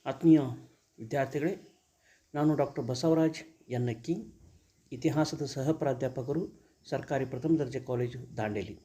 ಆತ್ಮೀಯ ವಿದ್ಯಾರ್ಥಿಗಳೇ, ನಾನು ಡಾಕ್ಟರ್ ಬಸವರಾಜ್ ಯನ್ನಕ್ಕಿ, ಇತಿಹಾಸದ ಸಹ ಪ್ರಾಧ್ಯಾಪಕರು, ಸರ್ಕಾರಿ ಪ್ರಥಮ ದರ್ಜೆ ಕಾಲೇಜು ದಾಂಡೇಲಿ.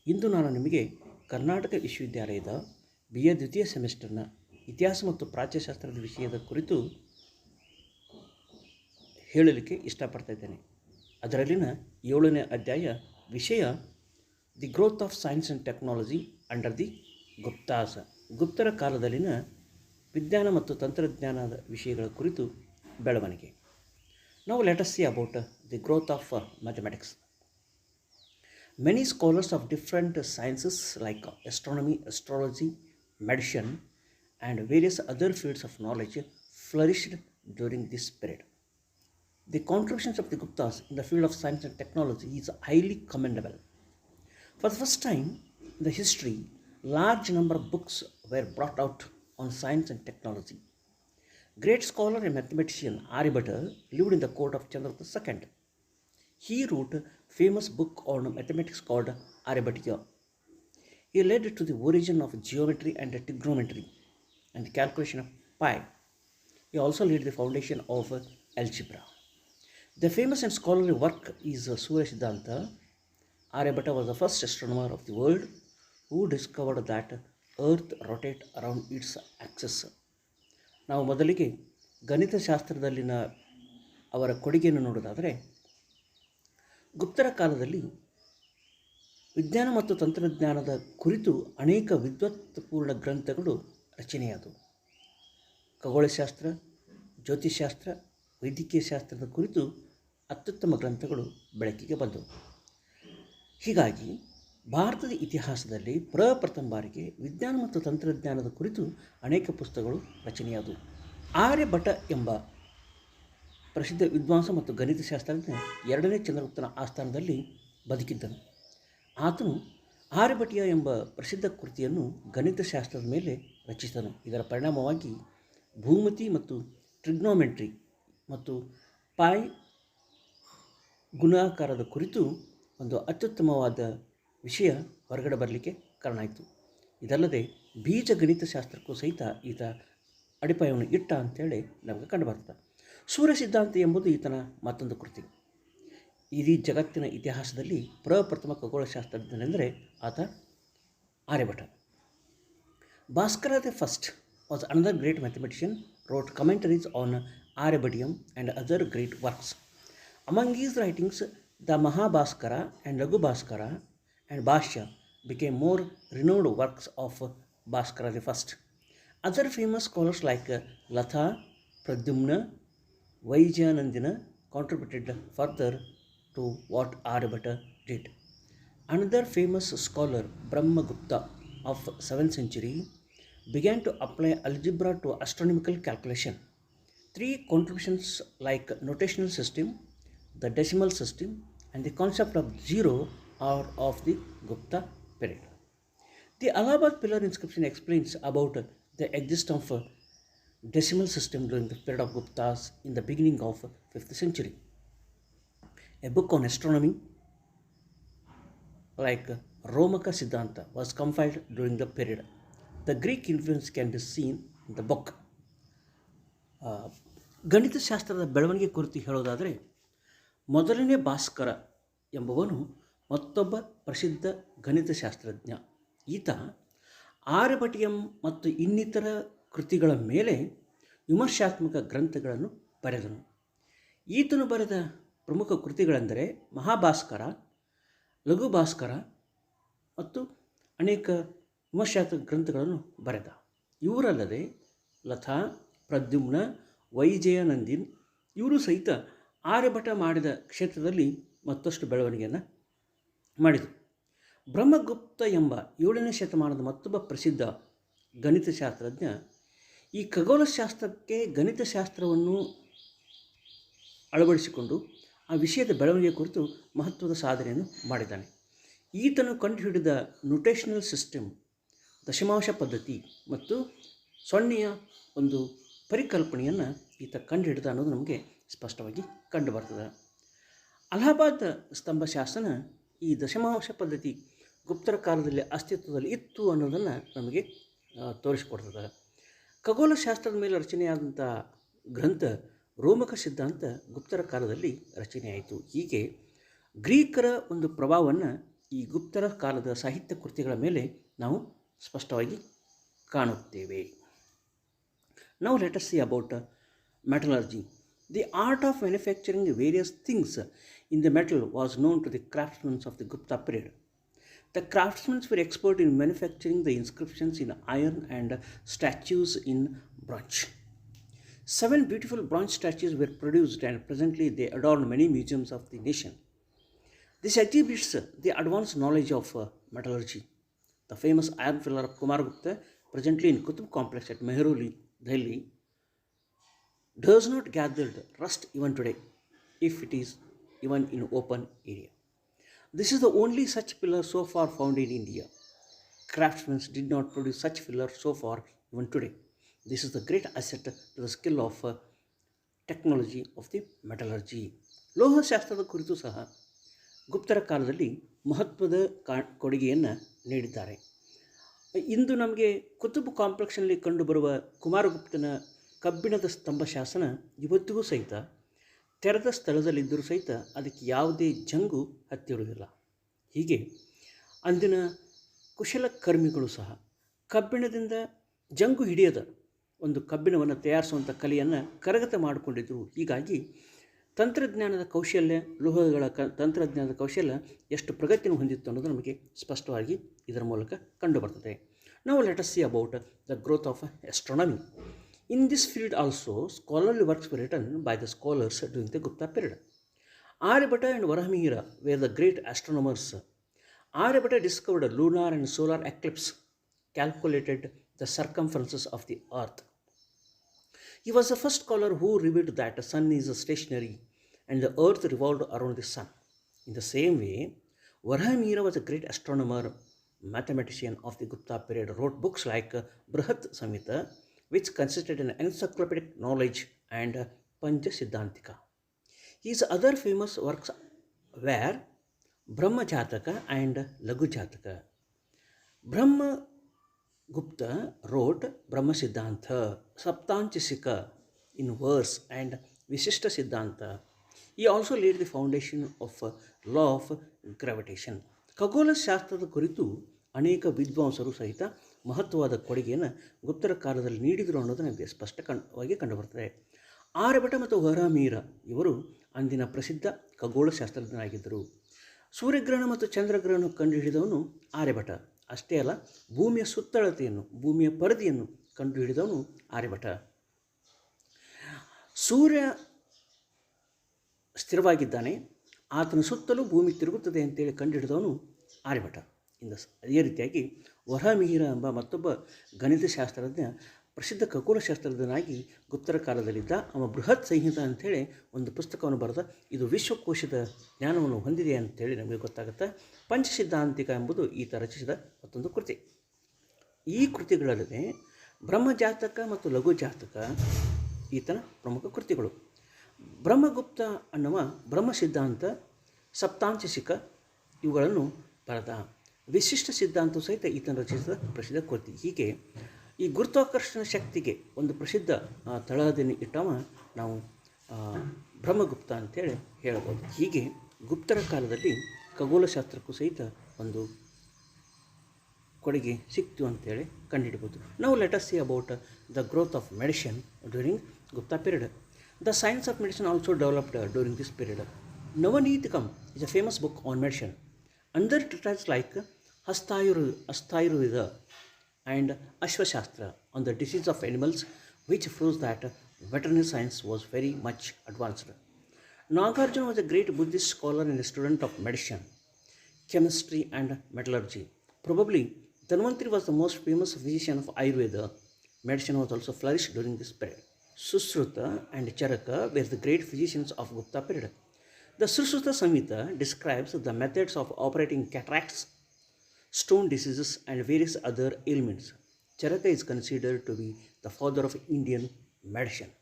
ಇಂದು ನಾನು ನಿಮಗೆ ಕರ್ನಾಟಕ ವಿಶ್ವವಿದ್ಯಾಲಯದ BA ದ್ವಿತೀಯ ಸೆಮಿಸ್ಟರ್ನ ಇತಿಹಾಸ ಮತ್ತು ಪ್ರಾಚ್ಯಶಾಸ್ತ್ರದ ವಿಷಯದ ಕುರಿತು ಹೇಳಲಿಕ್ಕೆ ಇಷ್ಟಪಡ್ತಾ ಇದ್ದೇನೆ. ಅದರಲ್ಲಿನ 7ನೇ ಅಧ್ಯಾಯ ವಿಷಯ the growth of science and technology under the Guptas. ಗುಪ್ತರ ಕಾಲದಲ್ಲಿನ ವಿಜ್ಞಾನ ಮತ್ತು ತಂತ್ರಜ್ಞಾನದ ವಿಷಯಗಳ ಕುರಿತು ಬೆಳವಣಿಗೆ. Now let us see about the growth of mathematics. Many scholars of different sciences like astronomy, astrology, medicine and various other fields of knowledge flourished during this period. The contributions of the Guptas in the field of science and technology is highly commendable. For the first time in the history, large number of books were brought out on science and technology. Great scholar and mathematician Aryabhatta lived in the court of Chandragupta II. He wrote a famous book on mathematics called Aryabhatiya. He led to the origin of geometry and trigonometry and the calculation of pi. He also laid the foundation of algebra. The famous and scholarly work is Surya Siddhanta. Aryabhatta was the first astronomer of the world who discovered that Earth rotates around its axis. ನಾವು ಮೊದಲಿಗೆ ಗಣಿತಶಾಸ್ತ್ರದಲ್ಲಿನ ಅವರ ಕೊಡುಗೆಯನ್ನು ನೋಡೋದಾದರೆ, ಗುಪ್ತರ ಕಾಲದಲ್ಲಿ ವಿಜ್ಞಾನ ಮತ್ತು ತಂತ್ರಜ್ಞಾನದ ಕುರಿತು ಅನೇಕ ವಿದ್ವತ್ಪೂರ್ಣ ಗ್ರಂಥಗಳು ರಚನೆಯಾದವು. ಖಗೋಳಶಾಸ್ತ್ರ, ಜ್ಯೋತಿಷಾಸ್ತ್ರ, ವೈದ್ಯಕೀಯ ಶಾಸ್ತ್ರದ ಕುರಿತು ಅತ್ಯುತ್ತಮ ಗ್ರಂಥಗಳು ಬೆಳಕಿಗೆ ಬಂದವು. ಹೀಗಾಗಿ ಭಾರತದ ಇತಿಹಾಸದಲ್ಲಿ ಪ್ರಪ್ರಥಮ ಬಾರಿಗೆ ವಿಜ್ಞಾನ ಮತ್ತು ತಂತ್ರಜ್ಞಾನದ ಕುರಿತು ಅನೇಕ ಪುಸ್ತಕಗಳು ರಚನೆಯಾದವು. ಆರ್ಯಭಟ ಎಂಬ ಪ್ರಸಿದ್ಧ ವಿದ್ವಾಂಸ ಮತ್ತು ಗಣಿತಶಾಸ್ತ್ರಜ್ಞ 2ನೇ ಚಂದ್ರಗುಪ್ತನ ಆಸ್ಥಾನದಲ್ಲಿ ಬದುಕಿದ್ದನು. ಆತನು ಆರ್ಯಭಟಿಯ ಎಂಬ ಪ್ರಸಿದ್ಧ ಕೃತಿಯನ್ನು ಗಣಿತಶಾಸ್ತ್ರದ ಮೇಲೆ ರಚಿಸಿದನು. ಇದರ ಪರಿಣಾಮವಾಗಿ ಭೂಮಿತಿ ಮತ್ತು ಟ್ರಿಗ್ನೋಮೆಟ್ರಿ ಮತ್ತು ಪಾಯ್ ಗುಣಾಕಾರದ ಕುರಿತು ಒಂದು ಅತ್ಯುತ್ತಮವಾದ ವಿಷಯ ಹೊರಗಡೆ ಬರಲಿಕ್ಕೆ ಕಾರಣ ಆಯಿತು. ಇದಲ್ಲದೆ ಬೀಜ ಗಣಿತಶಾಸ್ತ್ರಕ್ಕೂ ಸಹಿತ ಈತ ಅಡಿಪಾಯವನ್ನು ಇಟ್ಟ ಅಂತೇಳಿ ನಮಗೆ ಕಂಡುಬರ್ತದೆ. ಸೂರ್ಯ ಸಿದ್ಧಾಂತ ಎಂಬುದು ಈತನ ಮತ್ತೊಂದು ಕೃತಿ. ಇಡೀ ಜಗತ್ತಿನ ಇತಿಹಾಸದಲ್ಲಿ ಪ್ರಪ್ರಥಮ ಖಗೋಳಶಾಸ್ತ್ರಜ್ಞನೆಂದರೆ ಆತ Aryabhata. Bhaskara the first was another great mathematician, wrote commentaries on Aryabhatiya and other great works. Among his writings, the Mahabhaskara and Laghu Bhaskara and Bhashya became more renowned works of Bhaskara the first. Other famous scholars like Latha, Pradyumna, Vaijayanandina contributed further to what Aryabhatta did. Another famous scholar, Brahmagupta of 7th century, began to apply algebra to astronomical calculation. 3 contributions like notational system, the decimal system and the concept of zero are of the Gupta period. The Allahabad pillar inscription explains about the existence of decimal system during the period of Guptas in the beginning of 5th century. A book on astronomy like Romaka Siddhanta was compiled during the period. The Greek influence can be seen in the book. ಗಣಿತಶಾಸ್ತ್ರದ ಬೆಳವಣಿಗೆ ಕುರಿತು ಹೇಳೋದಾದರೆ, ಮೊದಲನೇ ಭಾಸ್ಕರ ಎಂಬುವನು ಮತ್ತೊಬ್ಬ ಪ್ರಸಿದ್ಧ ಗಣಿತಶಾಸ್ತ್ರಜ್ಞ. ಈತ ಆರ್ಯಭಟಿಯಂ ಮತ್ತು ಇನ್ನಿತರ ಕೃತಿಗಳ ಮೇಲೆ ವಿಮರ್ಶಾತ್ಮಕ ಗ್ರಂಥಗಳನ್ನು ಬರೆದನು. ಈತನು ಬರೆದ ಪ್ರಮುಖ ಕೃತಿಗಳೆಂದರೆ ಮಹಾಭಾಸ್ಕರ, ಲಘು ಭಾಸ್ಕರ ಮತ್ತು ಅನೇಕ ವಿಮರ್ಶಾತ್ಮಕ ಗ್ರಂಥಗಳನ್ನು ಬರೆದ. ಇವರಲ್ಲದೆ ಲತಾ, ಪ್ರದ್ಯುಮ್ನ, ವೈಜಯನಂದಿನ್ ಇವರು ಸಹಿತ ಆರ್ಯಭಟ ಮಾಡಿದ ಕ್ಷೇತ್ರದಲ್ಲಿ ಮತ್ತಷ್ಟು ಬೆಳವಣಿಗೆಯನ್ನು ಮಾಡಿದರು. ಬ್ರಹ್ಮಗುಪ್ತ ಎಂಬ 7ನೇ ಶತಮಾನದ ಮತ್ತೊಬ್ಬ ಪ್ರಸಿದ್ಧ ಗಣಿತಶಾಸ್ತ್ರಜ್ಞ ಈ ಖಗೋಳಶಾಸ್ತ್ರಕ್ಕೆ ಗಣಿತಶಾಸ್ತ್ರವನ್ನು ಅಳವಡಿಸಿಕೊಂಡು ಆ ವಿಷಯದ ಬೆಳವಣಿಗೆ ಕುರಿತು ಮಹತ್ವದ ಸಾಧನೆಯನ್ನು ಮಾಡಿದ್ದಾನೆ. ಈತನು ಕಂಡುಹಿಡಿದ ನೊಟೇಷನಲ್ ಸಿಸ್ಟಮ್, ದಶಮಾಂಶ ಪದ್ಧತಿ ಮತ್ತು ಸೊನ್ನೆಯ ಒಂದು ಪರಿಕಲ್ಪನೆಯನ್ನು ಈತ ಕಂಡುಹಿಡಿದ ಅನ್ನೋದು ನಮಗೆ ಸ್ಪಷ್ಟವಾಗಿ ಕಂಡುಬರ್ತದೆ. ಅಲಹಾಬಾದ್ ಸ್ತಂಭ ಶಾಸನ ಈ ದಶಮಾಂಶ ಪದ್ಧತಿ ಗುಪ್ತರ ಕಾಲದಲ್ಲಿ ಅಸ್ತಿತ್ವದಲ್ಲಿ ಇತ್ತು ಅನ್ನೋದನ್ನು ನಮಗೆ ತೋರಿಸಿಕೊಡ್ತದೆ. ಖಗೋಳಶಾಸ್ತ್ರದ ಮೇಲೆ ರಚನೆಯಾದಂಥ ಗ್ರಂಥ ರೋಮಕ ಸಿದ್ಧಾಂತ ಗುಪ್ತರ ಕಾಲದಲ್ಲಿ ರಚನೆಯಾಯಿತು. ಹೀಗೆ ಗ್ರೀಕರ ಒಂದು ಪ್ರಭಾವವನ್ನು ಈ ಗುಪ್ತರ ಕಾಲದ ಸಾಹಿತ್ಯ ಕೃತಿಗಳ ಮೇಲೆ ನಾವು ಸ್ಪಷ್ಟವಾಗಿ ಕಾಣುತ್ತೇವೆ. Now let us see about metallurgy. The art of manufacturing various things in the metal was known to the craftsmen of the Gupta period. The craftsmen were expert in manufacturing the inscriptions in iron and statues in bronze. 7 beautiful bronze statues were produced and presently they adorn many museums of the nation. This exhibits the advanced knowledge of metallurgy. The famous iron pillar of Kumaragupta, presently in Qutub complex at Mehroli, Delhi, does not gather rust even today if it is even in open area. This is the only such pillar so far found in India. Craftsmen did not produce such pillar so far even today. This is the great asset to the skill of technology of the metallurgy. ಲೋಹಶಾಸ್ತ್ರದ ಕುರಿತು ಸಹ ಗುಪ್ತರ ಕಾಲದಲ್ಲಿ ಮಹತ್ವದ ಕೊಡುಗೆಯನ್ನು ನೀಡಿದ್ದಾರೆ. ಇಂದು ನಮಗೆ ಕುತುಬ್ ಕಾಂಪ್ಲೆಕ್ಸ್ನಲ್ಲಿ ಕಂಡುಬರುವ ಕುಮಾರಗುಪ್ತನ ಕಬ್ಬಿಣದ ಸ್ತಂಭ ಶಾಸನ ಇವತ್ತಿಗೂ ಸಹಿತ ತೆರೆದ ಸ್ಥಳದಲ್ಲಿದ್ದರೂ ಸಹಿತ ಅದಕ್ಕೆ ಯಾವುದೇ ಜಂಗು ಹತ್ತಿರುವುದಿಲ್ಲ. ಹೀಗೆ ಅಂದಿನ ಕುಶಲಕರ್ಮಿಗಳು ಸಹ ಕಬ್ಬಿಣದಿಂದ ಜಂಗು ಹಿಡಿಯದ ಒಂದು ಕಬ್ಬಿಣವನ್ನು ತಯಾರಿಸುವಂಥ ಕಲೆಯನ್ನು ಕರಗತ ಮಾಡಿಕೊಂಡಿದ್ದರು. ಹೀಗಾಗಿ ತಂತ್ರಜ್ಞಾನದ ಕೌಶಲ್ಯ, ಲೋಹಗಳ ತಂತ್ರಜ್ಞಾನದ ಕೌಶಲ್ಯ ಎಷ್ಟು ಪ್ರಗತಿಯನ್ನು ಹೊಂದಿತ್ತು ಅನ್ನೋದು ನಮಗೆ ಸ್ಪಷ್ಟವಾಗಿ ಇದರ ಮೂಲಕ ಕಂಡುಬರ್ತದೆ. Now let us see about the growth of astronomy. In this field also, scholarly works were written by the scholars during the Gupta period. Aryabhatta and Varahamihira were the great astronomers. Aryabhatta discovered a lunar and solar eclipse, calculated the circumferences of the earth. He was the first scholar who revealed that the sun is stationary and the earth revolved around the sun. In the same way, Varahamihira was a great astronomer, mathematician of the Gupta period, wrote books like Brihat Samhita, which consisted in encyclopedic knowledge, and Pancha Siddhantika. His other famous works were Brahma Jataka and Lagu Jataka. Brahma Gupta wrote Brahma Siddhanta, Saptanchasika in verse, and Vishishta Siddhanta. He also laid the foundation of law of gravitation. ಖಗೋಳ ಶಾಸ್ತ್ರದ ಕುರಿತು ಅನೇಕ ವಿದ್ವಾಂಸರು ಸಹಿತ ಮಹತ್ವವಾದ ಕೊಡುಗೆಯನ್ನು ಗುಪ್ತರ ಕಾಲದಲ್ಲಿ ನೀಡಿದರು ಅನ್ನೋದು ನಮಗೆ ಸ್ಪಷ್ಟವಾಗಿ ಕಂಡುಬರ್ತದೆ. ಆರ್ಯಭಟ ಮತ್ತು ವರಾಹಮಿಹಿರ ಇವರು ಅಂದಿನ ಪ್ರಸಿದ್ಧ ಖಗೋಳಶಾಸ್ತ್ರಜ್ಞರಾಗಿದ್ದರು. ಸೂರ್ಯಗ್ರಹಣ ಮತ್ತು ಚಂದ್ರಗ್ರಹಣ ಕಂಡುಹಿಡಿದವನು ಆರ್ಯಭಟ. ಅಷ್ಟೇ ಅಲ್ಲ, ಭೂಮಿಯ ಸುತ್ತಳತೆಯನ್ನು, ಭೂಮಿಯ ಪರಿಧಿಯನ್ನು ಕಂಡುಹಿಡಿದವನು ಆರ್ಯಭಟ. ಸೂರ್ಯ ಸ್ಥಿರವಾಗಿದ್ದಾನೆ, ಆತನ ಸುತ್ತಲೂ ಭೂಮಿ ತಿರುಗುತ್ತದೆ ಅಂತೇಳಿ ಕಂಡುಹಿಡಿದವನು ಆರ್ಯಭಟ. ಅದೇ ರೀತಿಯಾಗಿ ವರಾಹಮಿಹಿರ ಎಂಬ ಮತ್ತೊಬ್ಬ ಗಣಿತಶಾಸ್ತ್ರಜ್ಞ ಪ್ರಸಿದ್ಧ ಖಗೋಳಶಾಸ್ತ್ರಜ್ಞನಾಗಿ ಗುಪ್ತರ ಕಾಲದಲ್ಲಿದ್ದ. ಅವ ಬೃಹತ್ ಸಂಹಿತ ಅಂಥೇಳಿ ಒಂದು ಪುಸ್ತಕವನ್ನು ಬರೆದ. ಇದು ವಿಶ್ವಕೋಶದ ಜ್ಞಾನವನ್ನು ಹೊಂದಿದೆ ಅಂತೇಳಿ ನಮಗೆ ಗೊತ್ತಾಗುತ್ತೆ. ಪಂಚಸಿದ್ಧಾಂತಿಕ ಎಂಬುದು ಈತ ರಚಿಸಿದ ಮತ್ತೊಂದು ಕೃತಿ. ಈ ಕೃತಿಗಳಲ್ಲದೆ ಬ್ರಹ್ಮಜಾತಕ ಮತ್ತು ಲಘು ಜಾತಕ ಈತನ ಪ್ರಮುಖ ಕೃತಿಗಳು. ಬ್ರಹ್ಮಗುಪ್ತ ಅನ್ನುವ ಬ್ರಹ್ಮ ಸಿದ್ಧಾಂತ, ಸಪ್ತಾಂಶಿಕ ಇವುಗಳನ್ನು ಬರೆದ. ವಿಶಿಷ್ಟ ಸಿದ್ಧಾಂತ ಸಹಿತ ಈತನ ರಚಿಸಿದ ಪ್ರಸಿದ್ಧ ಕೃತಿ. ಹೀಗೆ ಈ ಗುರುತ್ವಾಕರ್ಷಣ ಶಕ್ತಿಗೆ ಒಂದು ಪ್ರಸಿದ್ಧ ತಳಹದಿಯನ್ನು ಇಟ್ಟವ ನಾವು ಬ್ರಹ್ಮಗುಪ್ತ ಅಂತೇಳಿ ಹೇಳ್ಬೋದು. ಹೀಗೆ ಗುಪ್ತರ ಕಾಲದಲ್ಲಿ ಖಗೋಳಶಾಸ್ತ್ರಕ್ಕೂ ಸಹಿತ ಒಂದು ಕೊಡುಗೆ ಸಿಕ್ತು ಅಂತೇಳಿ ಕಂಡುಹಿಡ್ಬೋದು. ನಾವು let us see about the growth of medicine during Gupta period. The science of medicine also developed during this period. Navaneetikam is a famous book on medicine. Under treatises like Hastayurveda and Ashwashastra on the disease of animals, which proves that veterinary science was very much advanced. Nagarjuna was a great Buddhist scholar and a student of medicine, chemistry and metallurgy. Probably Dhanvantari was the most famous physician of Ayurveda. Medicine was also flourished during this period. Susruta and Charaka were the great physicians of Gupta period. The Susruta Samhita describes the methods of operating cataracts, stone diseases and various other ailments. Charaka is considered to be the father of Indian medicine.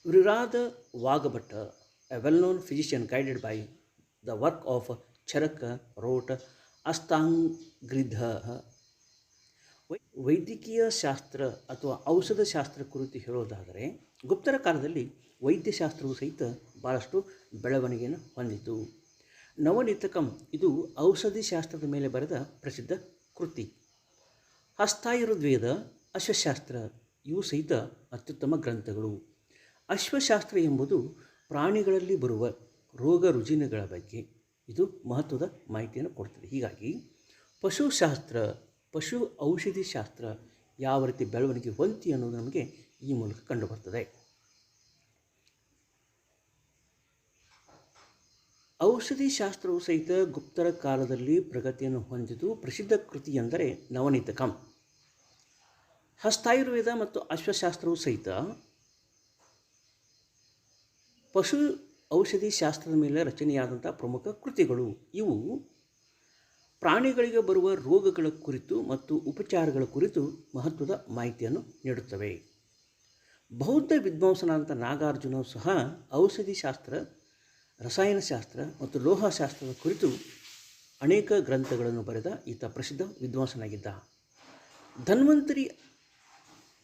Virirada Vagabhatta, a well-known physician guided by the work of Charaka, wrote Astangridha. ವೈದ್ಯಕೀಯ ಶಾಸ್ತ್ರ ಅಥವಾ ಔಷಧ ಶಾಸ್ತ್ರ ಕುರಿತು ಹೇಳೋದಾದರೆ ಗುಪ್ತರ ಕಾಲದಲ್ಲಿ ವೈದ್ಯಶಾಸ್ತ್ರವು ಸಹಿತ ಭಾಳಷ್ಟು ಬೆಳವಣಿಗೆಯನ್ನು ಹೊಂದಿತು. ನವನೀತಕಂ ಇದು ಔಷಧಿ ಶಾಸ್ತ್ರದ ಮೇಲೆ ಬರೆದ ಪ್ರಸಿದ್ಧ ಕೃತಿ. ಹಸ್ತಾಯುರ್ವೇದ, ಅಶ್ವಶಾಸ್ತ್ರ ಇವು ಸಹಿತ ಅತ್ಯುತ್ತಮ ಗ್ರಂಥಗಳು. ಅಶ್ವಶಾಸ್ತ್ರ ಎಂಬುದು ಪ್ರಾಣಿಗಳಲ್ಲಿ ಬರುವ ರೋಗ ರುಜಿನಗಳ ಬಗ್ಗೆ ಇದು ಮಹತ್ವದ ಮಾಹಿತಿಯನ್ನು ಕೊಡ್ತದೆ. ಹೀಗಾಗಿ ಪಶುಶಾಸ್ತ್ರ, ಪಶು ಔಷಧಿ ಶಾಸ್ತ್ರ ಯಾವ ರೀತಿ ಬೆಳವಣಿಗೆ ಹೊಂದಿ ಅನ್ನೋದು ನಮಗೆ ಈ ಮೂಲಕ ಕಂಡುಬರ್ತದೆ. ಔಷಧಿ ಶಾಸ್ತ್ರವು ಸಹಿತ ಗುಪ್ತರ ಕಾಲದಲ್ಲಿ ಪ್ರಗತಿಯನ್ನು ಹೊಂದಿದ್ದು ಪ್ರಸಿದ್ಧ ಕೃತಿ ಎಂದರೆ ನವನೀತಕಂ. ಹಸ್ತಾಯುರ್ವೇದ ಮತ್ತು ಅಶ್ವಶಾಸ್ತ್ರವು ಸಹಿತ ಪಶು ಔಷಧಿ ಶಾಸ್ತ್ರದ ಮೇಲೆ ರಚನೆಯಾದಂಥ ಪ್ರಮುಖ ಕೃತಿಗಳು. ಇವು ಪ್ರಾಣಿಗಳಿಗೆ ಬರುವ ರೋಗಗಳ ಕುರಿತು ಮತ್ತು ಉಪಚಾರಗಳ ಕುರಿತು ಮಹತ್ವದ ಮಾಹಿತಿಯನ್ನು ನೀಡುತ್ತವೆ. ಬೌದ್ಧ ವಿದ್ವಾಂಸನಾದಂಥ ನಾಗಾರ್ಜುನ ಸಹ ಔಷಧಿ ಶಾಸ್ತ್ರ, ರಸಾಯನಶಾಸ್ತ್ರ ಮತ್ತು ಲೋಹಶಾಸ್ತ್ರದ ಕುರಿತು ಅನೇಕ ಗ್ರಂಥಗಳನ್ನು ಬರೆದ ಈತ ಪ್ರಸಿದ್ಧ ವಿದ್ವಾಂಸನಾಗಿದ್ದ. ಧನ್ವಂತರಿ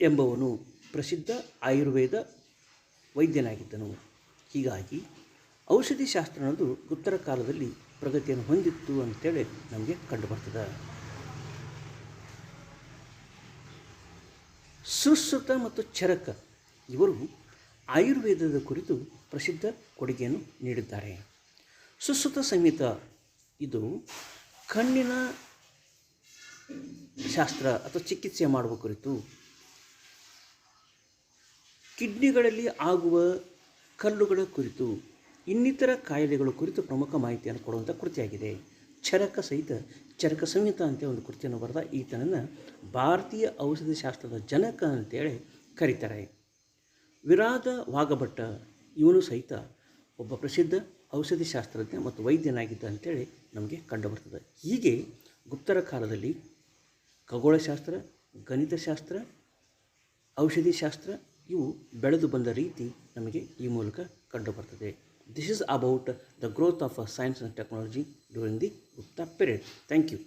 ಎಂಬವನು ಪ್ರಸಿದ್ಧ ಆಯುರ್ವೇದ ವೈದ್ಯನಾಗಿದ್ದನು. ಹೀಗಾಗಿ ಔಷಧಿ ಶಾಸ್ತ್ರ ಅನ್ನೋದು ಗುಪ್ತರ ಕಾಲದಲ್ಲಿ ಪ್ರಗತಿಯನ್ನು ಹೊಂದಿತ್ತು ಅಂತೇಳಿ ನಮಗೆ ಕಂಡುಬರ್ತದೆ. ಸುಶ್ರುತ ಮತ್ತು ಚರಕ ಇವರು ಆಯುರ್ವೇದದ ಕುರಿತು ಪ್ರಸಿದ್ಧ ಕೊಡುಗೆಯನ್ನು ನೀಡಿದ್ದಾರೆ. ಸುಶ್ರುತ ಸಂಹಿತ ಇದು ಕಣ್ಣಿನ ಶಾಸ್ತ್ರ ಅಥವಾ ಚಿಕಿತ್ಸೆ ಮಾಡುವ ಕುರಿತು, ಕಿಡ್ನಿಗಳಲ್ಲಿ ಆಗುವ ಕಲ್ಲುಗಳ ಕುರಿತು, ಇನ್ನಿತರ ಕಾಯಿಲೆಗಳ ಕುರಿತು ಪ್ರಮುಖ ಮಾಹಿತಿಯನ್ನು ಕೊಡುವಂಥ ಕೃತಿಯಾಗಿದೆ. ಚರಕ ಸಹಿತ ಚರಕ ಸಂಹಿತ ಅಂತ ಒಂದು ಕೃತಿಯನ್ನು ಬರೆದ ಈತನನ್ನು ಭಾರತೀಯ ಔಷಧಿ ಶಾಸ್ತ್ರದ ಜನಕ ಅಂತೇಳಿ ಕರೀತಾರೆ. ವಿರಾದ ವಾಗಭಟ್ಟ ಇವನು ಸಹಿತ ಒಬ್ಬ ಪ್ರಸಿದ್ಧ ಔಷಧಿ ಶಾಸ್ತ್ರಜ್ಞ ಮತ್ತು ವೈದ್ಯನಾಗಿದ್ದ ಅಂತೇಳಿ ನಮಗೆ ಕಂಡುಬರ್ತದೆ. ಹೀಗೆ ಗುಪ್ತರ ಕಾಲದಲ್ಲಿ ಖಗೋಳಶಾಸ್ತ್ರ, ಗಣಿತಶಾಸ್ತ್ರ, ಔಷಧಿ ಶಾಸ್ತ್ರ ಇವು ಬೆಳೆದು ಬಂದ ರೀತಿ ನಮಗೆ ಈ ಮೂಲಕ ಕಂಡುಬರ್ತದೆ. This is about the growth of science and technology during the Gupta period. Thank you.